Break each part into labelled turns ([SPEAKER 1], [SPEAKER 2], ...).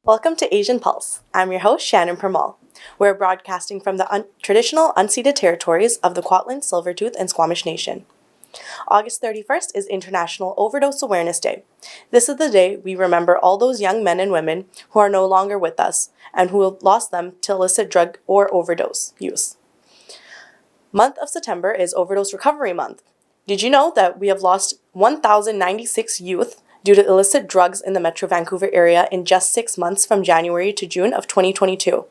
[SPEAKER 1] Welcome to Asian Pulse. I'm your host, Shannon Permal. We're broadcasting from the traditional unceded territories of the Kwantlen, Silvertooth, and Squamish Nation. August 31st is International Overdose Awareness Day. This is the day we remember all those young men and women who are no longer with us and who lost them to illicit drug or overdose use. Month of September is Overdose Recovery Month. Did you know that we have lost 1,096 youth due to illicit drugs in the Metro Vancouver area in just 6 months from January to June of 2022?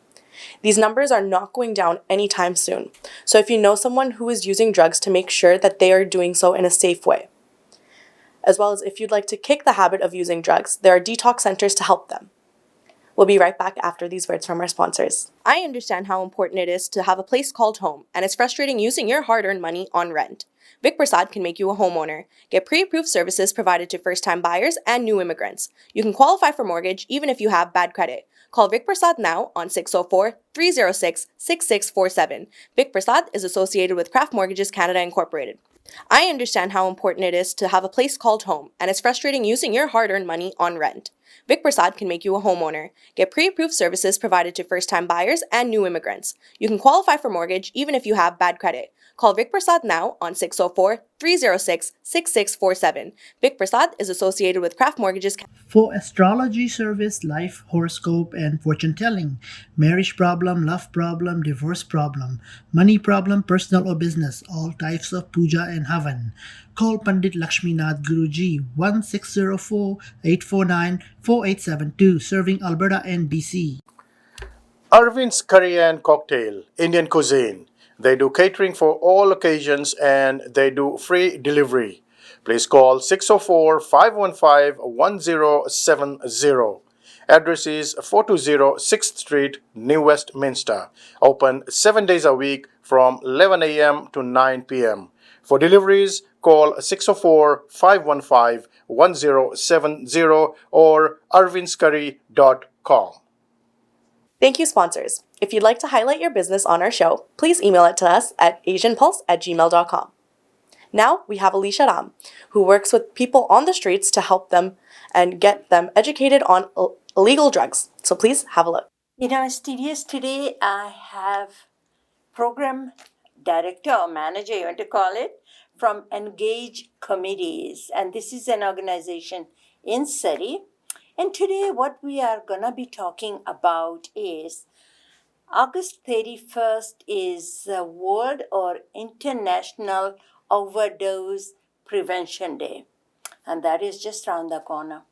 [SPEAKER 1] These numbers are not going down anytime soon, so if you know someone who is using drugs, to make sure that they are doing so in a safe way. As well as if you'd like to kick the habit of using drugs, there are detox centers to help them. We'll be right back after these words from our sponsors. I understand how important it is to have a place called home, and it's frustrating using your hard-earned money on rent. Vic Prasad can make you a homeowner. Get pre-approved services provided to first-time buyers and new immigrants. You can qualify for mortgage even if you have bad credit. Call Vic Prasad now on 604-306-6647. Vic Prasad is associated with Craft Mortgages Canada Incorporated. I understand how important it is to have a place called home, and it's frustrating using your hard-earned money on rent. Vic Prasad can make you a homeowner. Get pre-approved services provided to first-time buyers and new immigrants. You can qualify for mortgage even if you have bad credit. Call Vic Prasad now on 604-306-6647. Vic Prasad is associated with Craft Mortgages.
[SPEAKER 2] For astrology service, life horoscope, and fortune telling, marriage problem, love problem, divorce problem, money problem, personal or business, all types of puja and havan. Call Pandit Lakshminath Guruji 1604-849-4872, serving Alberta and BC.
[SPEAKER 3] Arvind's Curry and Cocktail, Indian cuisine. They do catering for all occasions and they do free delivery. Please call 604-515-1070. Address is 420 6th Street, New Westminster. Open 7 days a week from 11 a.m. to 9 p.m. For deliveries, call 604-515-1070 or arvindscurry.com.
[SPEAKER 1] Thank you, sponsors. If you'd like to highlight your business on our show, please email it to us at asianpulse@gmail.com. Now we have Alicia Ram, who works with people on the streets to help them and get them educated on illegal drugs. So please have a look.
[SPEAKER 4] In our studios today, I have program director or manager, you want to call it, from Engage Committees. And this is an organization in Surrey. And today what we are going to be talking about is August 31st is the World or International Overdose Prevention Day. And that is just around the corner.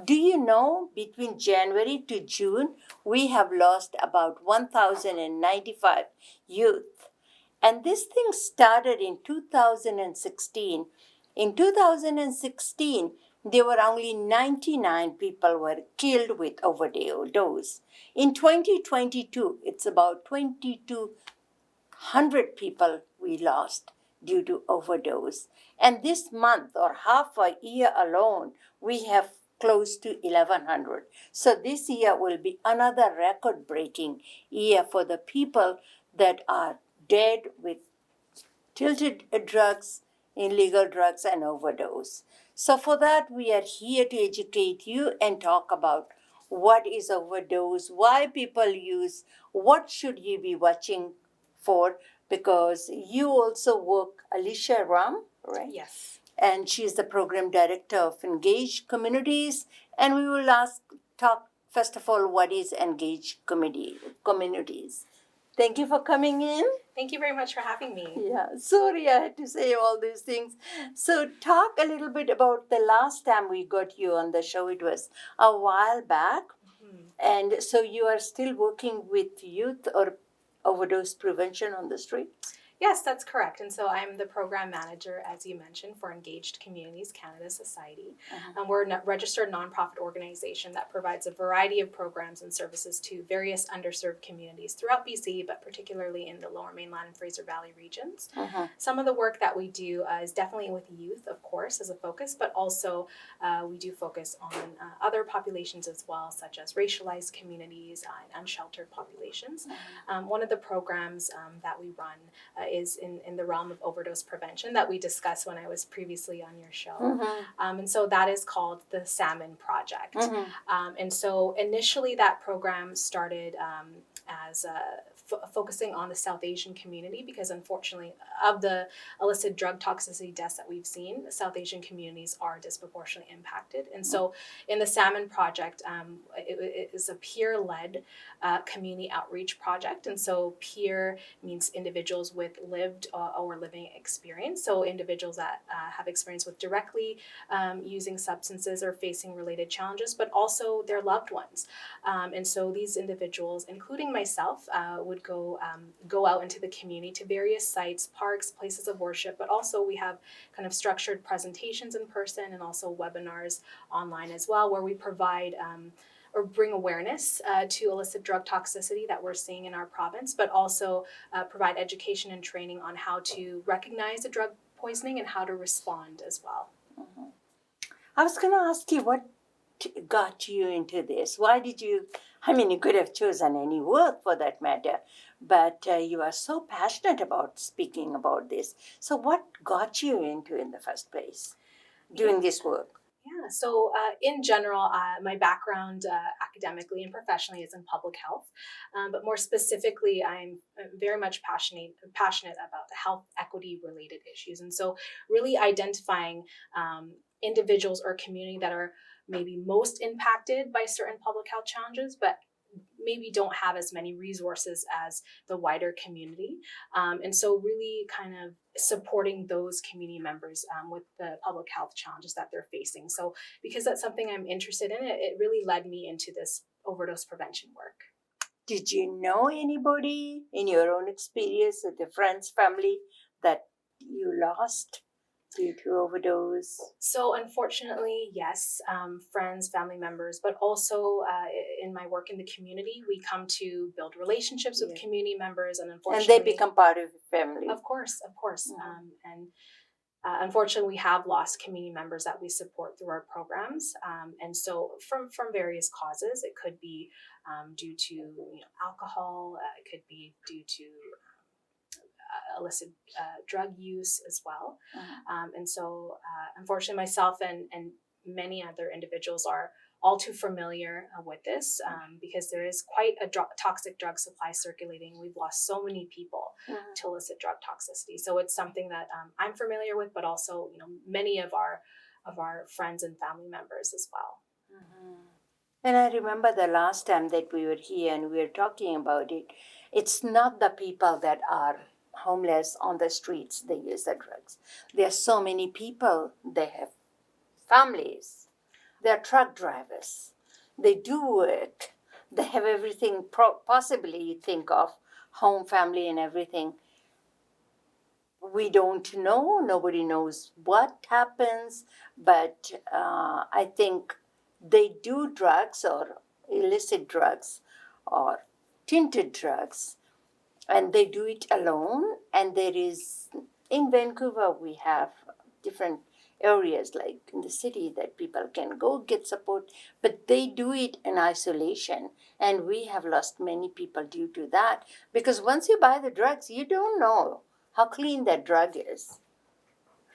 [SPEAKER 4] Do you know, between January to June, we have lost about 1,095 youth. And this thing started in 2016. In 2016, there were only 99 people were killed with overdose. In 2022, it's about 2,200 people we lost due to overdose. And this month or half a year alone, we have close to 1,100. So this year will be another record-breaking year for the people that are dead with tilted drugs, illegal drugs, and overdose. So for that, we are here to educate you and talk about what is overdose, why people use, what should you be watching for, because you also work, Alicia Ram, right?
[SPEAKER 1] Yes.
[SPEAKER 4] And she's the program director of Engage Communities. And we will talk, first of all, what is Engage Communities. Thank you for coming in.
[SPEAKER 5] Thank you very much for having me.
[SPEAKER 4] Yeah, sorry I had to say all these things. So talk a little bit about the last time we got you on the show. It was a while back. Mm-hmm. And so you are still working with youth or overdose prevention on the streets?
[SPEAKER 5] Yes, that's correct. And so I'm the program manager, as you mentioned, for Engaged Communities Canada Society. We're a registered nonprofit organization that provides a variety of programs and services to various underserved communities throughout BC, but particularly in the Lower Mainland and Fraser Valley regions. Some of the work that we do is definitely with youth, of course, as a focus, but also we do focus on other populations as well, such as racialized communities and unsheltered populations. One of the programs that we run is in the realm of overdose prevention that we discussed when I was previously on your show. And so that is called the Salmon Project. And so initially that program started as focusing on the South Asian community, because unfortunately of the illicit drug toxicity deaths that we've seen, the South Asian communities are disproportionately impacted. And so in the Salmon Project, it is a peer-led community outreach project. And so peer means individuals with lived or living experience. So individuals that have experience with directly using substances or facing related challenges, but also their loved ones. And so these individuals, including myself, would go out into the community to various sites, parks, places of worship, but also we have kind of structured presentations in person and also webinars online as well, where we provide or bring awareness to illicit drug toxicity that we're seeing in our province, but also provide education and training on how to recognize a drug poisoning and how to respond as well.
[SPEAKER 4] I was going to ask you what got you into this. Why did you? I mean, you could have chosen any work for that matter, but you are so passionate about speaking about this. So what got you into in the first place doing this work?
[SPEAKER 5] Yeah, so in general, my background academically and professionally is in public health, but more specifically, I'm very much passionate about the health equity related issues. And so really identifying individuals or community that are maybe most impacted by certain public health challenges, but maybe don't have as many resources as the wider community. And so really kind of supporting those community members with the public health challenges that they're facing. So because that's something I'm interested in, it really led me into this overdose prevention work.
[SPEAKER 4] Did you know anybody in your own experience with your friends, family that you lost due to overdose?
[SPEAKER 5] So unfortunately, yes, friends, family members, but also in my work in the community, we come to build relationships with community members, and unfortunately,
[SPEAKER 4] and they become part of your family.
[SPEAKER 5] Of course. Unfortunately, we have lost community members that we support through our programs, and so from various causes. It could be due to alcohol. It could be due to illicit drug use as well. And so unfortunately myself and many other individuals are all too familiar with this because there is quite a toxic drug supply circulating. We've lost so many people to illicit drug toxicity. So it's something that I'm familiar with, but also many of our friends and family members as well.
[SPEAKER 4] And I remember the last time that we were here and we were talking about it. It's not the people that are homeless on the streets, they use the drugs. There are so many people, they have families, they're truck drivers, they do work, they have everything possibly you think of, home, family and everything. We don't know, nobody knows what happens, but I think they do drugs or illicit drugs or tinted drugs, and they do it alone. And there is, in Vancouver, we have different areas like in the city that people can go get support, but they do it in isolation. And we have lost many people due to that, because once you buy the drugs, you don't know how clean that drug is,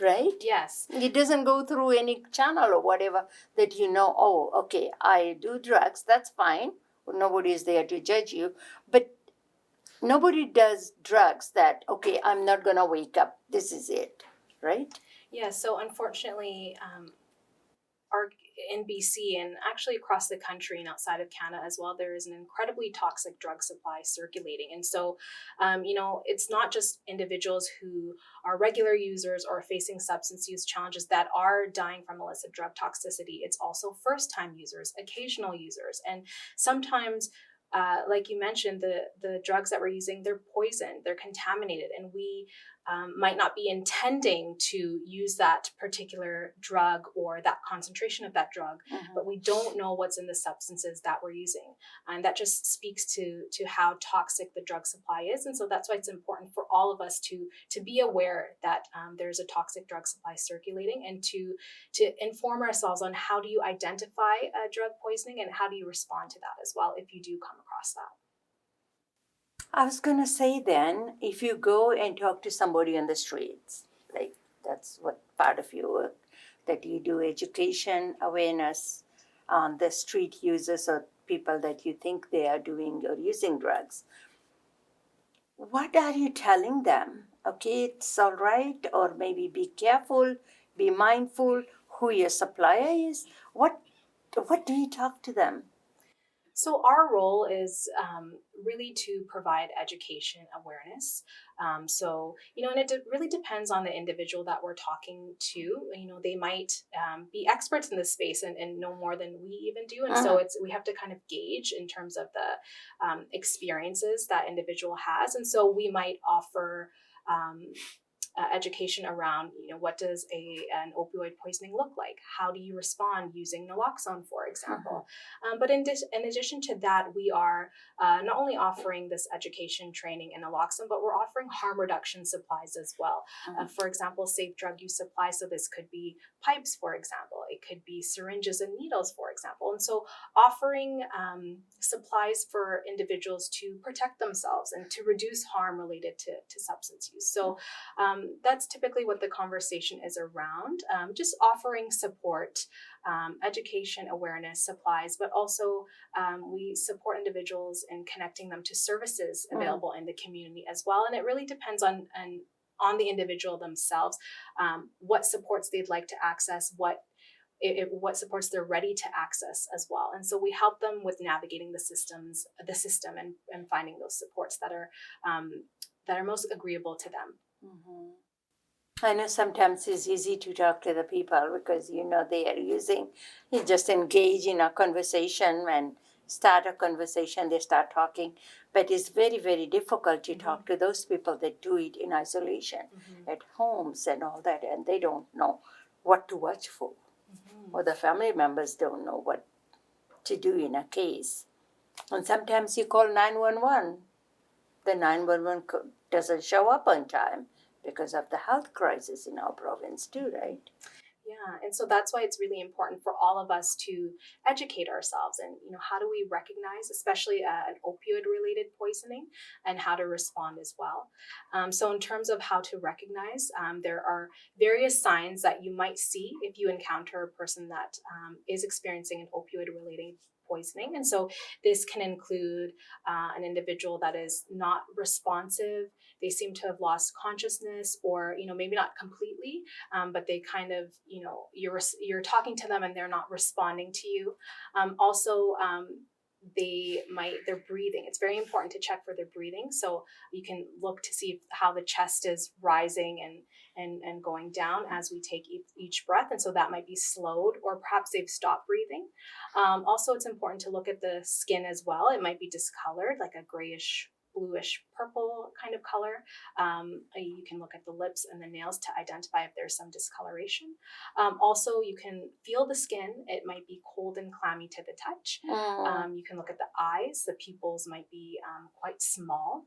[SPEAKER 4] right?
[SPEAKER 5] Yes.
[SPEAKER 4] It doesn't go through any channel or whatever that oh, okay, I do drugs, that's fine. Nobody is there to judge you. But nobody does drugs that, okay, I'm not going to wake up. This is it, right?
[SPEAKER 5] Yeah, so unfortunately, in BC and actually across the country and outside of Canada as well, there is an incredibly toxic drug supply circulating. And so, it's not just individuals who are regular users or facing substance use challenges that are dying from illicit drug toxicity. It's also first-time users, occasional users, and sometimes like you mentioned, the drugs that we're using, they're poisoned, they're contaminated, and we might not be intending to use that particular drug or that concentration of that drug, but we don't know what's in the substances that we're using. And that just speaks to how toxic the drug supply is. And so that's why it's important for all of us to be aware that there's a toxic drug supply circulating, and to inform ourselves on how do you identify drug poisoning and how do you respond to that as well if you do come across that.
[SPEAKER 4] I was going to say then, if you go and talk to somebody on the streets, like that's what part of your work, that you do education awareness on the street users or people that you think they are doing or using drugs, what are you telling them? Okay, it's all right, or maybe be careful, be mindful who your supplier is. What do you talk to them?
[SPEAKER 5] So our role is really to provide education awareness. So and it really depends on the individual that we're talking to. They might be experts in this space and know more than we even do, and so we have to kind of gauge in terms of the experiences that individual has, and so we might offer. Education around what does an opioid poisoning look like, how do you respond using naloxone, for example. But in addition to that, we are not only offering this education training in naloxone, but we're offering harm reduction supplies as well. For example, safe drug use supplies, so this could be pipes, for example, it could be syringes and needles, for example. And so offering supplies for individuals to protect themselves and to reduce harm related to substance use. So that's typically what the conversation is around, just offering support, education, awareness, supplies, but also we support individuals in connecting them to services available in the community as well. And it really depends on the individual themselves, what supports they'd like to access, what supports they're ready to access as well. And so we help them with navigating the system and finding those supports that are most agreeable to them.
[SPEAKER 4] Mm-hmm. I know sometimes it's easy to talk to the people because they are using. You just engage in a conversation and start a conversation, they start talking. But it's very, very difficult to talk to those people that do it in isolation at homes and all that, and they don't know what to watch for. Or the family members don't know what to do in a case. And sometimes you call 911. The 911 doesn't show up on time because of the health crisis in our province too, right?
[SPEAKER 5] Yeah, and so that's why it's really important for all of us to educate ourselves and how do we recognize, especially an opioid-related poisoning, and how to respond as well. So in terms of how to recognize, there are various signs that you might see if you encounter a person that is experiencing an opioid-related poisoning. And so this can include an individual that is not responsive. They seem to have lost consciousness, or maybe not completely, but they kind of you're talking to them and they're not responding to you. Also, their breathing. It's very important to check for their breathing. So you can look to see how the chest is rising and going down as we take each breath. And so that might be slowed, or perhaps they've stopped breathing. Also, it's important to look at the skin as well. It might be discolored, like a grayish, bluish purple kind of color. You can look at the lips and the nails to identify if there's some discoloration. Also, you can feel the skin. It might be cold and clammy to the touch. You can look at the eyes. The pupils might be quite small.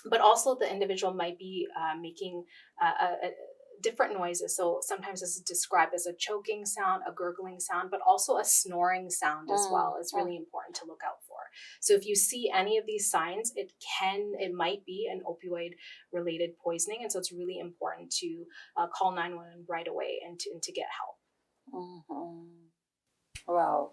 [SPEAKER 5] But also the individual might be making different noises. So sometimes this is described as a choking sound, a gurgling sound, but also a snoring sound as well. It's really important to look out for. So if you see any of these signs, it might be an opioid related poisoning. And so it's really important to call 911 right away and to get help.
[SPEAKER 4] Wow.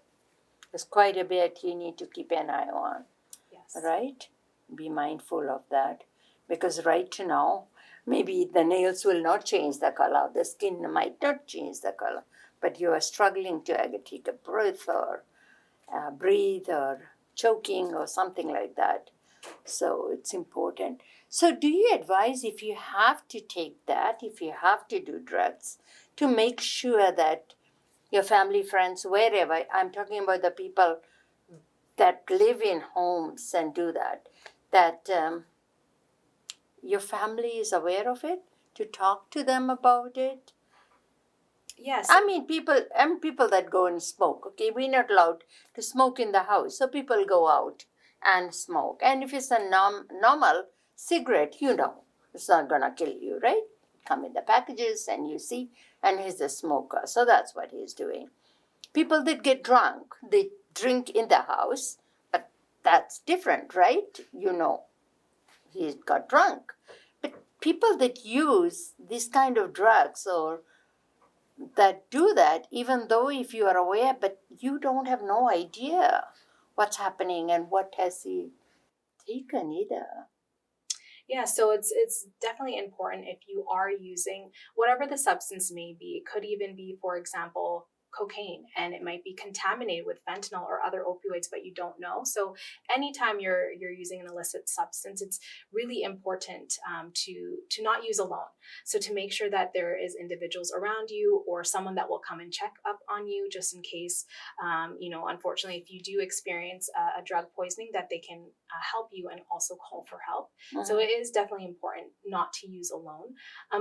[SPEAKER 4] There's quite a bit you need to keep an eye on.
[SPEAKER 5] Yes.
[SPEAKER 4] Right? Be mindful of that, because right now, maybe the nails will not change the color, the skin might not change the color, but you are struggling to take a breath or breathe or choking or something like that. So it's important. So do you advise, if you have to take that, if you have to do drugs, to make sure that your family, friends, wherever, I'm talking about the people that live in homes and do that your family is aware of it, to talk to them about it?
[SPEAKER 5] Yes.
[SPEAKER 4] I mean, people that go and smoke. Okay, we're not allowed to smoke in the house, so people go out and smoke. And if it's a normal cigarette, it's not gonna kill you, right? Come in the packages and you see, and he's a smoker, so that's what he's doing. People that get drunk, they drink in the house, but that's different, right? he got drunk. But people that use this kind of drugs or that do that, even though if you are aware, but you don't have no idea what's happening and what has he taken either.
[SPEAKER 5] Yeah, so it's definitely important if you are using whatever the substance may be. It could even be, for example, cocaine, and it might be contaminated with fentanyl or other opioids, but you don't know. So anytime you're using an illicit substance, it's really important to not use alone. So to make sure that there is individuals around you or someone that will come and check up on you, just in case, unfortunately, if you do experience a drug poisoning, that they can help you and also call for help. So it is definitely important not to use alone,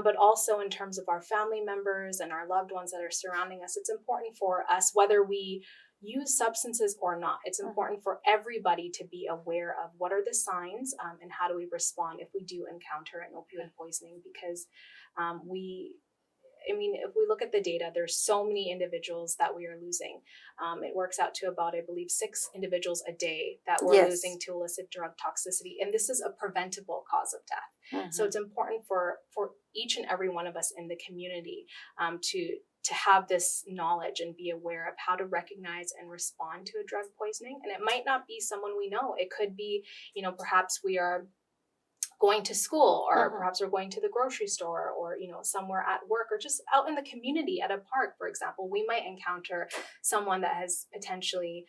[SPEAKER 5] but also in terms of our family members and our loved ones that are surrounding us, it's important for us, whether we use substances or not, it's important for everybody to be aware of what are the signs and how do we respond if we do encounter an opioid poisoning, because if we look at the data, there's so many individuals that we are losing. It works out to about, I believe, 6 individuals a day that we're losing to illicit drug toxicity. And this is a preventable cause of death. So it's important for each and every one of us in the community to have this knowledge and be aware of how to recognize and respond to a drug poisoning. And it might not be someone we know. It could be, perhaps we are going to school, or perhaps we're going to the grocery store, or somewhere at work, or just out in the community at a park, for example. We might encounter someone that has potentially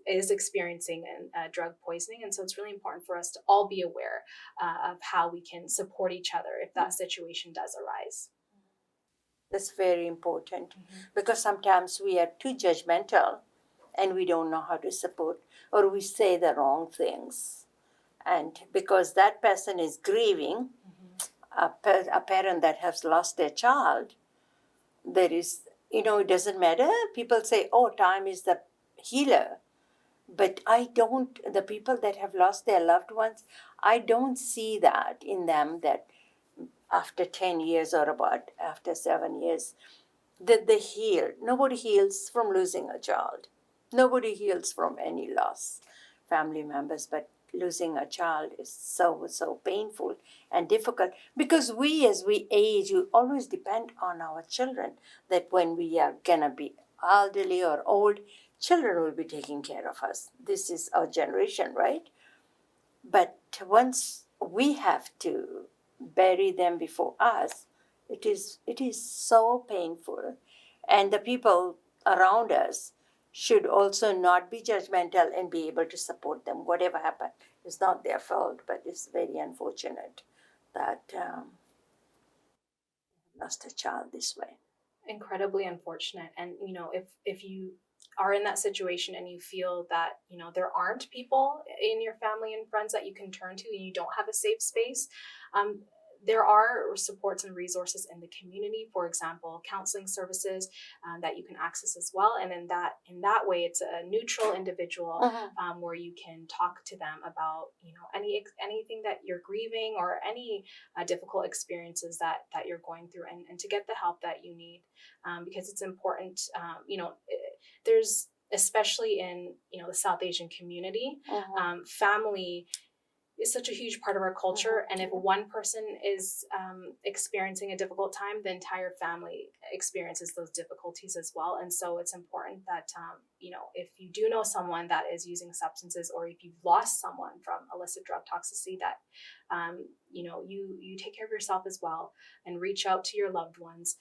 [SPEAKER 5] is experiencing drug poisoning, and so it's really important for us to all be aware of how we can support each other if that situation does arise.
[SPEAKER 4] That's very important, because sometimes we are too judgmental and we don't know how to support, or we say the wrong things. And because that person is grieving, a parent that has lost their child, there is, it doesn't matter. People say, oh, time is the healer. But the people that have lost their loved ones, I don't see that in them, that after 10 years or about after 7 years, that they heal. Nobody heals from losing a child. Nobody heals from any loss, family members, but losing a child is so painful and difficult, because as we age, we always depend on our children, that when we are gonna be elderly or old, children will be taking care of us. This is our generation, right? But once we have to bury them before us, it is so painful. And the people around us should also not be judgmental and be able to support them. Whatever happened, it's not their fault, but it's very unfortunate that lost a child this way.
[SPEAKER 5] Incredibly unfortunate. And if you are in that situation and you feel that there aren't people in your family and friends that you can turn to, and you don't have a safe space, there are supports and resources in the community, for example, counseling services that you can access as well. And in that way, it's a neutral individual where you can talk to them about anything that you're grieving, or any difficult experiences that you're going through, and to get the help that you need, because it's important. There's, especially in the South Asian community, family is such a huge part of our culture, and if one person is experiencing a difficult time, the entire family experiences those difficulties as well. And so it's important that if you do know someone that is using substances, or if you've lost someone from illicit drug toxicity, that you take care of yourself as well, and reach out to your loved ones.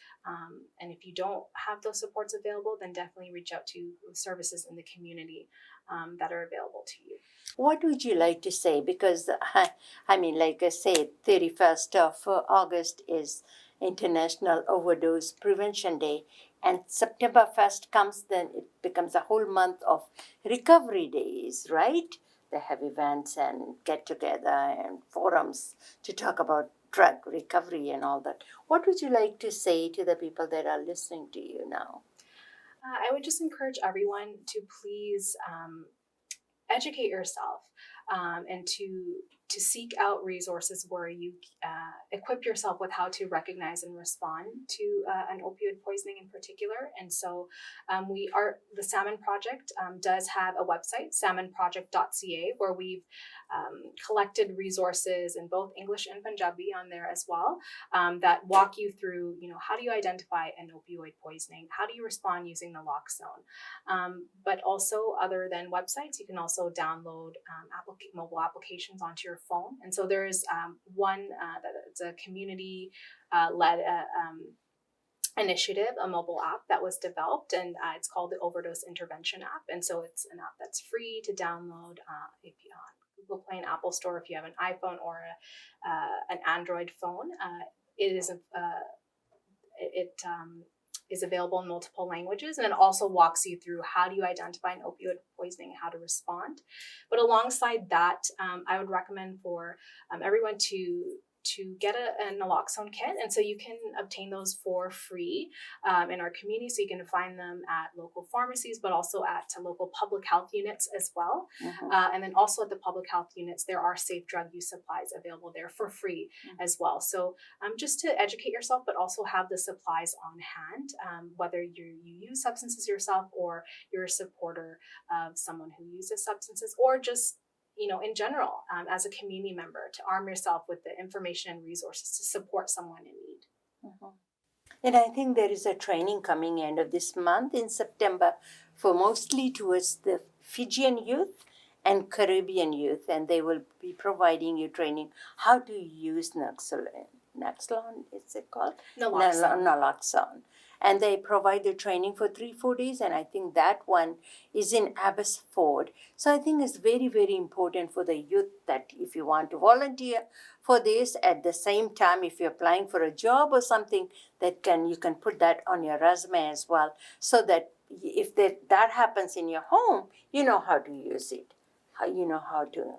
[SPEAKER 5] And if you don't have those supports available, then definitely reach out to services in the community that are available to you.
[SPEAKER 4] What would you like to say? Because, like I said, 31st of August is International Overdose Prevention Day, and September 1st comes, then it becomes a whole month of recovery days, right? They have events and get together and forums to talk about drug recovery and all that. What would you like to say to the people that are listening to you now?
[SPEAKER 5] I would just encourage everyone to please educate yourself, and to to seek out resources where you equip yourself with how to recognize and respond to an opioid poisoning in particular. And so the Salmon Project does have a website, salmonproject.ca, where we've collected resources in both English and Punjabi on there as well, that walk you through, how do you identify an opioid poisoning? How do you respond using naloxone? But also, other than websites, you can also download mobile applications onto your phone. And so there's one that's a community led initiative, a mobile app that was developed, and it's called the Overdose Intervention app. And so it's an app that's free to download if you on Google Play and Apple Store if you have an iPhone or an Android phone. It is available in multiple languages, and it also walks you through how do you identify an opioid poisoning, how to respond. But alongside that, I would recommend for everyone to get a naloxone kit, and so you can obtain those for free in our community. So you can find them at local pharmacies, but also at local public health units as well. And then also at the public health units, there are safe drug use supplies available there for free as well. So just to educate yourself, but also have the supplies on hand, whether you use substances yourself or you're a supporter of someone who uses substances, or just in general, as a community member, to arm yourself with the information and resources to support someone in need.
[SPEAKER 4] And I think there is a training coming end of this month in September for mostly towards the Fijian youth and Caribbean youth, and they will be providing you training how to use Naloxone, is it called? Naloxone. And they provide the training for 3-4 days, and I think that one is in Abbotsford. So I think it's very, very important for the youth that if you want to volunteer for this, at the same time, if you're applying for a job or something, you can put that on your resume as well, so that if that happens in your home, you know how to use it, you know how to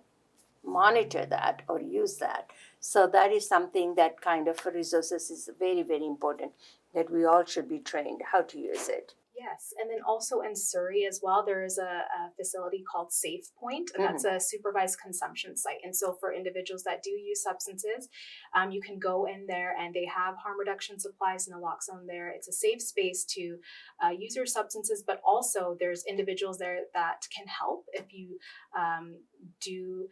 [SPEAKER 4] monitor that or use that. So that is something that kind of resources is very, very important, that we all should be trained how to use it.
[SPEAKER 5] Yes, and then also in Surrey as well, there is a facility called Safe Point, and that's a supervised consumption site. And so for individuals that do use substances, you can go in there, and they have harm reduction supplies and naloxone there. It's a safe space to use your substances, but also there's individuals there that can help if you do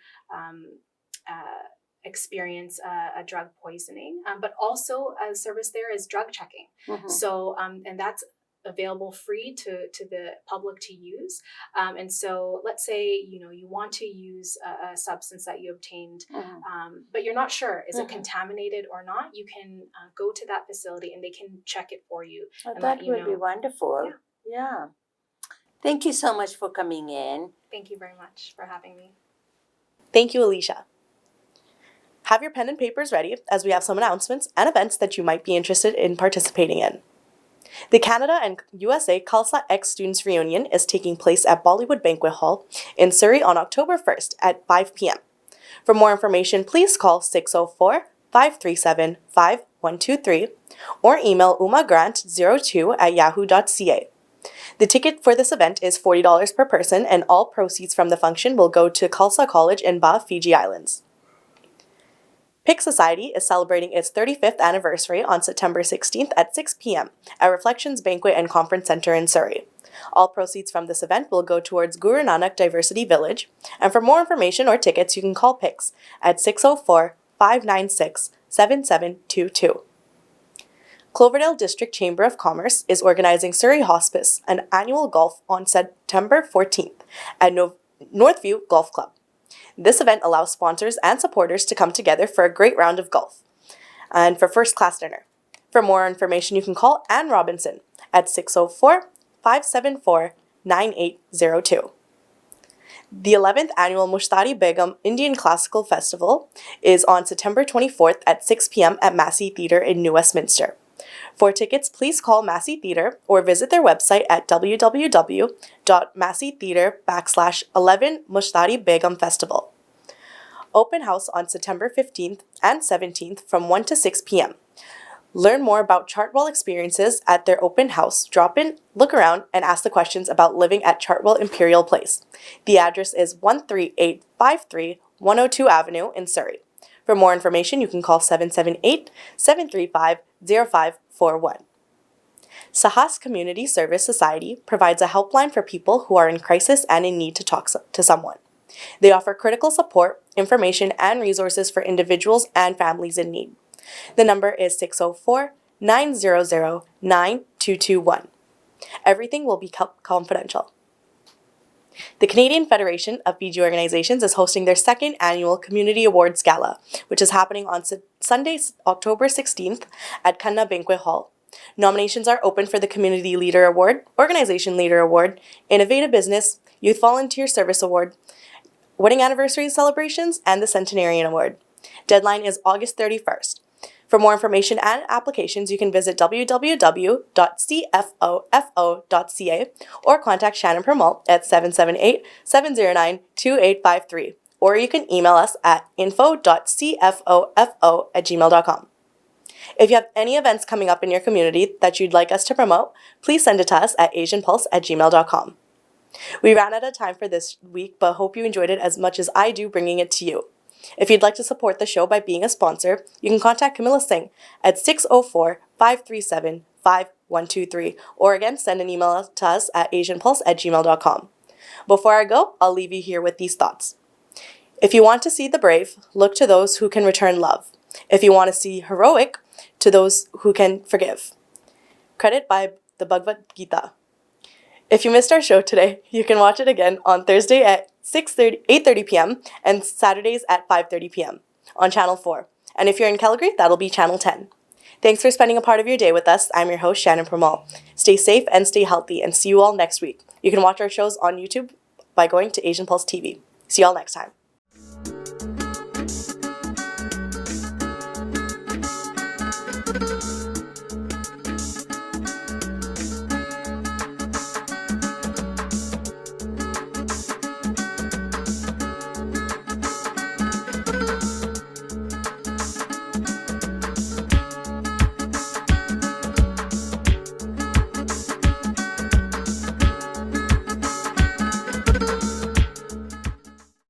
[SPEAKER 5] experience a drug poisoning, but also a service there is drug checking. So and that's available free to the public to use. And so let's say you want to use a substance that you obtained, but you're not sure, is it contaminated or not? You can go to that facility and they can check it for you.
[SPEAKER 4] And that would be wonderful. Yeah. Thank you so much for coming in.
[SPEAKER 5] Thank you very much for having me.
[SPEAKER 1] Thank you, Alicia. Have your pen and papers ready, as we have some announcements and events that you might be interested in participating in. The Canada and USA CALSA X Students Reunion is taking place at Bollywood Banquet Hall in Surrey on October 1st at 5 p.m. For more information, please call 604-537-5123 or email umagrant02@yahoo.ca. The ticket for this event is $40 per person, and all proceeds from the function will go to Khalsa College in Ba, Fiji Islands. PIC Society is celebrating its 35th anniversary on September 16th at 6 p.m. at Reflections Banquet and Conference Center in Surrey. All proceeds from this event will go towards Guru Nanak Diversity Village, and for more information or tickets, you can call PICS at 604-596-7722. Cloverdale District Chamber of Commerce is organizing Surrey Hospice, an annual golf on September 14th at Northview Golf Club. This event allows sponsors and supporters to come together for a great round of golf and for first-class dinner. For more information, you can call Anne Robinson at 604-574-9802. The 11th Annual Mushtari Begum Indian Classical Festival is on September 24th at 6 p.m. at Massey Theatre in New Westminster. For tickets, please call Massey Theatre or visit their website at www.masseytheatre.com/11 Mushtari Begum Festival. Open house on September 15th and 17th from 1 to 6 p.m. Learn more about Chartwell experiences at their open house. Drop in, look around, and ask the questions about living at Chartwell Imperial Place. The address is 13853 102 Avenue in Surrey. For more information, you can call 778-735-0541. Sahas Community Service Society provides a helpline for people who are in crisis and in need to talk to someone. They offer critical support, information, and resources for individuals and families in need. The number is 604-900-9221. Everything will be kept confidential. The Canadian Federation of Fiji Organizations is hosting their second annual Community Awards Gala, which is happening on Sunday, October 16th at Kanna Banquet Hall. Nominations are open for the Community Leader Award, Organization Leader Award, Innovative Business, Youth Volunteer Service Award, Wedding Anniversary Celebrations, and the Centenarian Award. Deadline is August 31st. For more information and applications, you can visit www.cfofo.ca or contact Shannon Permalt at 778-709-2853, or you can email us at info.cfofo@gmail.com. If you have any events coming up in your community that you'd like us to promote, please send it to us at asianpulse@gmail.com. We ran out of time for this week, but hope you enjoyed it as much as I do bringing it to you. If you'd like to support the show by being a sponsor, you can contact Camilla Singh at 604-537-5123, or again, send an email to us at asianpulse@gmail.com. Before I go, I'll leave you here with these thoughts. If you want to see the brave, look to those who can return love. If you want to see heroic, to those who can forgive. Credit by the Bhagavad Gita. If you missed our show today, you can watch it again on Thursday at 8:30 p.m. and Saturdays at 5:30 p.m. on Channel 4. And if you're in Calgary, that'll be Channel 10. Thanks for spending a part of your day with us. I'm your host, Shannon Permal. Stay safe and stay healthy, and see you all next week. You can watch our shows on YouTube by going to Asian Pulse TV. See you all next time.